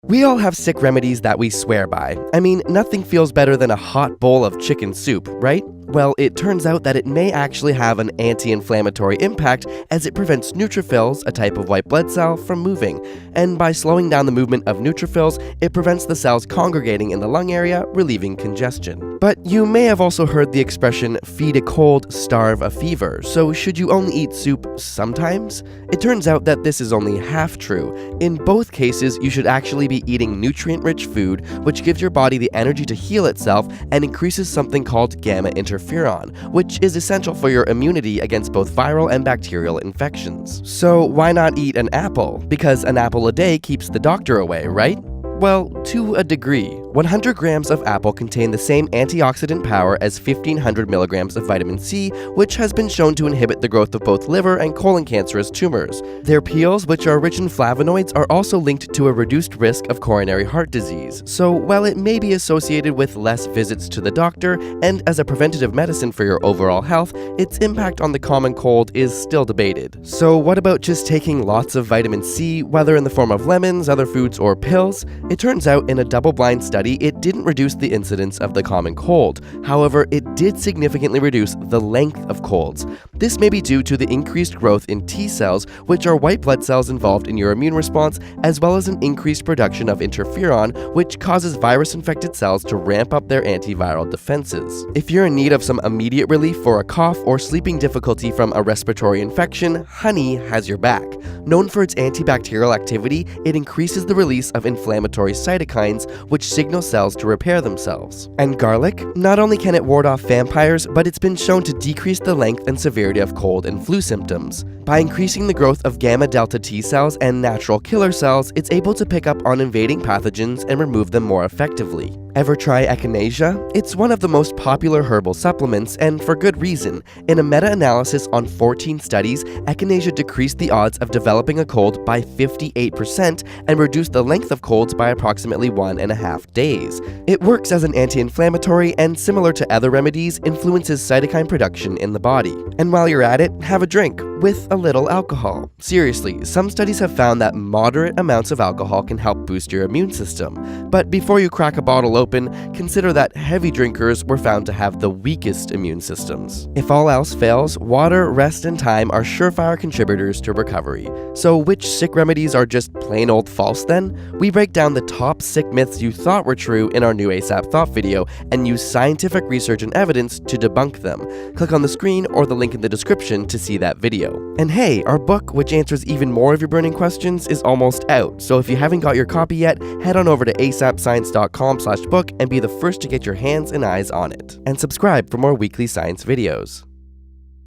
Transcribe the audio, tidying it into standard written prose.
We all have sick remedies that we swear by. I mean, nothing feels better than a hot bowl of chicken soup, right? Well, it turns out that it may actually have an anti-inflammatory impact as it prevents neutrophils, a type of white blood cell, from moving. And by slowing down the movement of neutrophils, it prevents the cells congregating in the lung area, relieving congestion. But you may have also heard the expression, feed a cold, starve a fever. So should you only eat soup sometimes? It turns out that this is only half true. In both cases, you should actually be eating nutrient-rich food, which gives your body the energy to heal itself and increases something called gamma interferon, which is essential for your immunity against both viral and bacterial infections. So why not eat an apple? Because an apple a day keeps the doctor away, right? Well, to a degree. 100 grams of apple contain the same antioxidant power as 1500 milligrams of vitamin C, which has been shown to inhibit the growth of both liver and colon cancerous tumors. Their peels, which are rich in flavonoids, are also linked to a reduced risk of coronary heart disease. So while it may be associated with less visits to the doctor, and as a preventative medicine for your overall health, its impact on the common cold is still debated. So what about just taking lots of vitamin C, whether in the form of lemons, other foods, or pills? It turns out in a double-blind study, it didn't reduce the incidence of the common cold. However, it did significantly reduce the length of colds. This may be due to the increased growth in T cells, which are white blood cells involved in your immune response, as well as an increased production of interferon, which causes virus-infected cells to ramp up their antiviral defenses. If you're in need of some immediate relief for a cough or sleeping difficulty from a respiratory infection, honey has your back. Known for its antibacterial activity, it increases the release of inflammatory cytokines, which signal cells to repair themselves. And garlic? Not only can it ward off vampires, but it's been shown to decrease the length and severity of cold and flu symptoms. By increasing the growth of gamma delta T cells and natural killer cells, it's able to pick up on invading pathogens and remove them more effectively. Ever try echinacea? It's one of the most popular herbal supplements, and for good reason. In a meta-analysis on 14 studies, echinacea decreased the odds of developing a cold by 58% and reduced the length of colds by approximately 1.5 days. It works as an anti-inflammatory and, similar to other remedies, influences cytokine production in the body. And while you're at it, have a drink, with a little alcohol. Seriously, some studies have found that moderate amounts of alcohol can help boost your immune system. But before you crack a bottle open, consider that heavy drinkers were found to have the weakest immune systems. If all else fails, water, rest, and time are surefire contributors to recovery. So which sick remedies are just plain old false then? We break down the top sick myths you thought were true in our new ASAP Thought video and use scientific research and evidence to debunk them. Click on the screen or the link in the description to see that video. And hey, our book, which answers even more of your burning questions, is almost out. So if you haven't got your copy yet, head on over to asapscience.com/book and be the first to get your hands and eyes on it. And subscribe for more weekly science videos.